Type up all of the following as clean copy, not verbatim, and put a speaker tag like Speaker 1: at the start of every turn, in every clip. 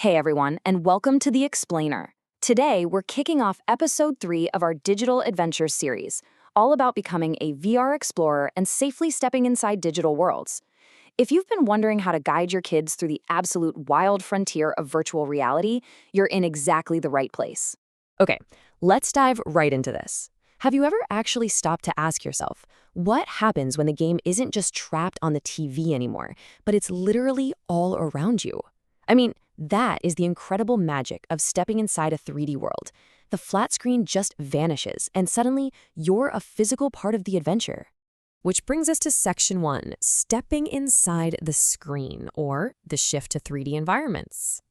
Speaker 1: Hey everyone, and welcome to The Explainer. Today, we're kicking off episode 3 of our Digital Adventures series, all about becoming a VR explorer and safely stepping inside digital worlds. If you've been wondering how to guide your kids through the absolute wild frontier of virtual reality, you're in exactly the right place.
Speaker 2: Okay, let's dive right into this. Have you ever actually stopped to ask yourself, what happens when the game isn't just trapped on the TV anymore, but it's literally all around you? I mean, that is the incredible magic of stepping inside a 3D world. The flat screen just vanishes, and suddenly you're a physical part of the adventure. Which brings us to Section 1, stepping inside the screen, or the shift to 3D environments.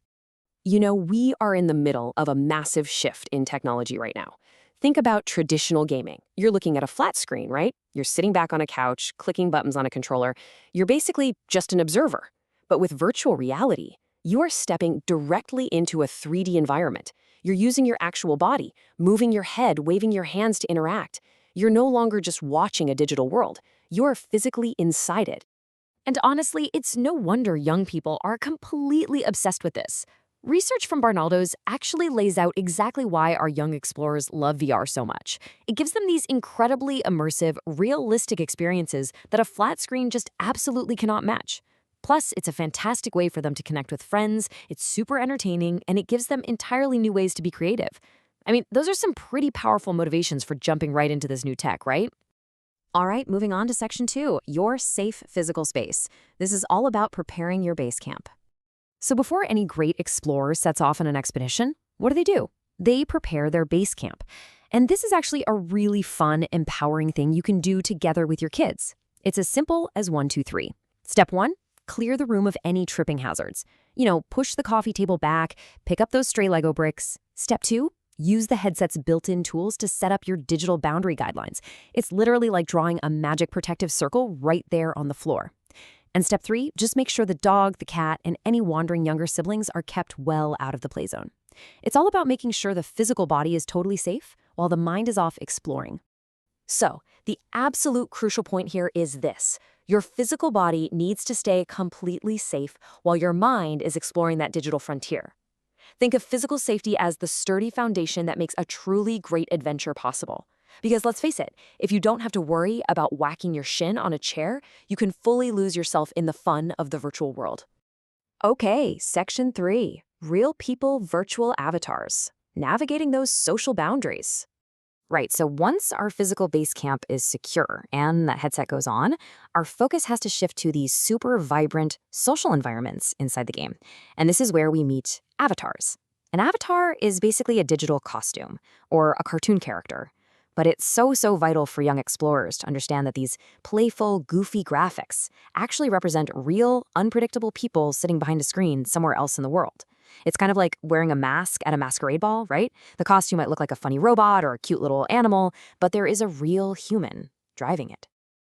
Speaker 3: You know, we are in the middle of a massive shift in technology right now. Think about traditional gaming. You're looking at a flat screen, right? You're sitting back on a couch, clicking buttons on a controller. You're basically just an observer. But with virtual reality, you are stepping directly into a 3D environment. You're using your actual body, moving your head, waving your hands to interact. You're no longer just watching a digital world. You're physically inside it.
Speaker 1: And honestly, it's no wonder young people are completely obsessed with this. Research from Barnardo's actually lays out exactly why our young explorers love VR so much. It gives them these incredibly immersive, realistic experiences that a flat screen just absolutely cannot match. Plus, it's a fantastic way for them to connect with friends, it's super entertaining, and it gives them entirely new ways to be creative. I mean, those are some pretty powerful motivations for jumping right into this new tech, right?
Speaker 2: All right, moving on to Section 2, your safe physical space. This is all about preparing your base camp. So before any great explorer sets off on an expedition, what do? They prepare their base camp. And this is actually a really fun, empowering thing you can do together with your kids. It's as simple as 1, 2, 3. Step 1, clear the room of any tripping hazards. Push the coffee table back, pick up those stray Lego bricks. Step 2, use the headset's built-in tools to set up your digital boundary guidelines. It's literally like drawing a magic protective circle right there on the floor. And step 3, just make sure the dog, the cat, and any wandering younger siblings are kept well out of the play zone. It's all about making sure the physical body is totally safe while the mind is off exploring.
Speaker 1: So, the absolute crucial point here is this. Your physical body needs to stay completely safe while your mind is exploring that digital frontier. Think of physical safety as the sturdy foundation that makes a truly great adventure possible. Because let's face it, if you don't have to worry about whacking your shin on a chair, you can fully lose yourself in the fun of the virtual world. Okay, Section 3, real people virtual avatars, navigating those social boundaries. Right, so once our physical base camp is secure and that headset goes on, our focus has to shift to these super vibrant social environments inside the game. And this is where we meet avatars. An avatar is basically a digital costume or a cartoon character. But it's so vital for young explorers to understand that these playful, goofy graphics actually represent real, unpredictable people sitting behind a screen somewhere else in the world. It's kind of like wearing a mask at a masquerade ball, right? The costume might look like a funny robot or a cute little animal, but there is a real human driving it.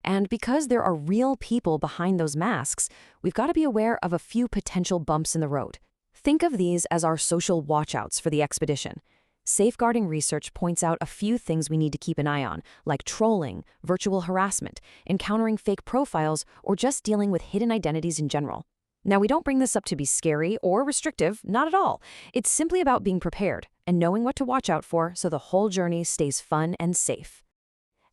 Speaker 1: And because there are real people behind those masks, we've got to be aware of a few potential bumps in the road. Think of these as our social watchouts for the expedition. Safeguarding research points out a few things we need to keep an eye on, like trolling, virtual harassment, encountering fake profiles, or just dealing with hidden identities in general. Now, we don't bring this up to be scary or restrictive, not at all. It's simply about being prepared and knowing what to watch out for so the whole journey stays fun and safe.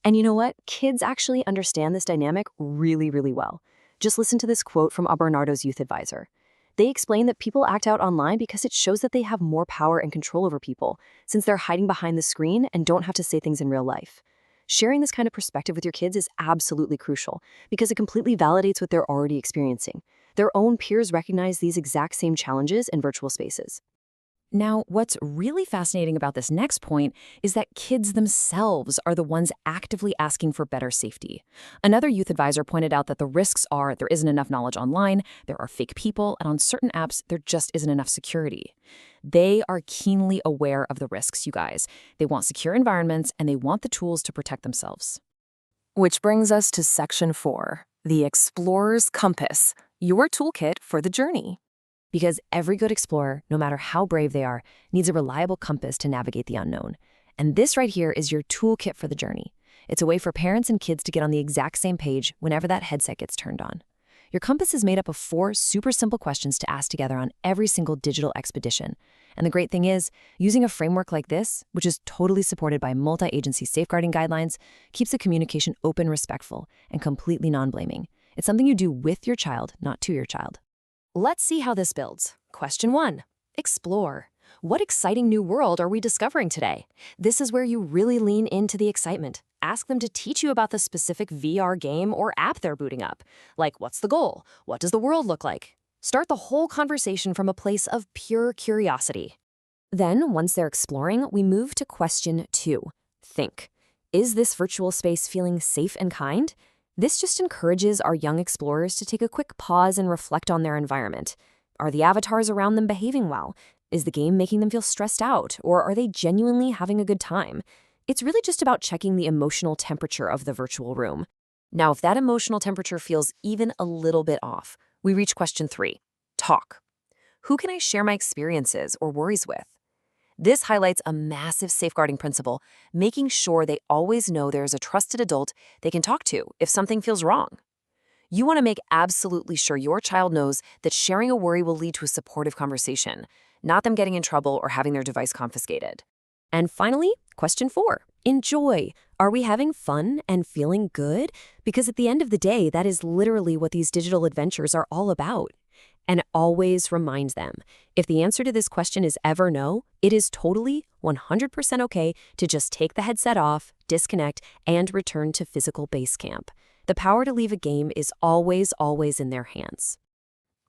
Speaker 3: And you know what? Kids actually understand this dynamic really well. Just listen to this quote from Barnardo's youth advisor. They explain that people act out online because it shows that they have more power and control over people, since they're hiding behind the screen and don't have to say things in real life. Sharing this kind of perspective with your kids is absolutely crucial because it completely validates what they're already experiencing. Their own peers recognize these exact same challenges in virtual spaces.
Speaker 2: Now, what's really fascinating about this next point is that kids themselves are the ones actively asking for better safety. Another youth advisor pointed out that the risks are there isn't enough knowledge online, there are fake people, and on certain apps, there just isn't enough security. They are keenly aware of the risks, you guys. They want secure environments, and they want the tools to protect themselves.
Speaker 3: Which brings us to Section 4, the Explorer's Compass, your toolkit for the journey.
Speaker 2: Because every good explorer, no matter how brave they are, needs a reliable compass to navigate the unknown. And this right here is your toolkit for the journey. It's a way for parents and kids to get on the exact same page whenever that headset gets turned on. Your compass is made up of 4 super simple questions to ask together on every single digital expedition. And the great thing is, using a framework like this, which is totally supported by multi-agency safeguarding guidelines, keeps the communication open, respectful, and completely non-blaming. It's something you do with your child, not to your child.
Speaker 1: Let's see how this builds. Question 1. Explore. What exciting new world are we discovering today? This is where you really lean into the excitement. Ask them to teach you about the specific VR game or app they're booting up. Like, what's the goal? What does the world look like? Start the whole conversation from a place of pure curiosity.
Speaker 2: Then, once they're exploring, we move to question 2. Think. Is this virtual space feeling safe and kind? This just encourages our young explorers to take a quick pause and reflect on their environment. Are the avatars around them behaving well? Is the game making them feel stressed out, or are they genuinely having a good time? It's really just about checking the emotional temperature of the virtual room. Now, if that emotional temperature feels even a little bit off, we reach question 3. Talk. Who can I share my experiences or worries with? This highlights a massive safeguarding principle, making sure they always know there's a trusted adult they can talk to if something feels wrong. You want to make absolutely sure your child knows that sharing a worry will lead to a supportive conversation, not them getting in trouble or having their device confiscated. And finally, question 4. Enjoy. Are we having fun and feeling good? Because at the end of the day, that is literally what these digital adventures are all about. And always remind them, if the answer to this question is ever no, it is totally 100% okay to just take the headset off, disconnect, and return to physical base camp. The power to leave a game is always, always in their hands.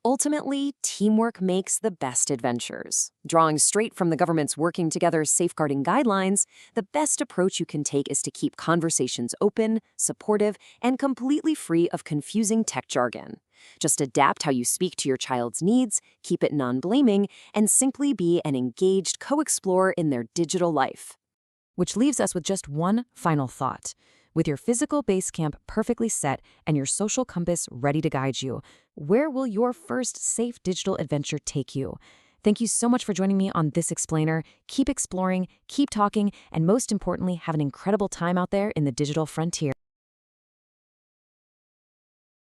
Speaker 1: Ultimately, teamwork makes the best adventures. Drawing straight from the government's working together safeguarding guidelines, the best approach you can take is to keep conversations open, supportive, and completely free of confusing tech jargon. Just adapt how you speak to your child's needs, keep it non-blaming, and simply be an engaged co-explorer in their digital life.
Speaker 2: Which leaves us with just one final thought. With your physical base camp perfectly set and your social compass ready to guide you, where will your first safe digital adventure take you? Thank you so much for joining me on this explainer. Keep exploring, keep talking, and most importantly, have an incredible time out there in the digital frontier.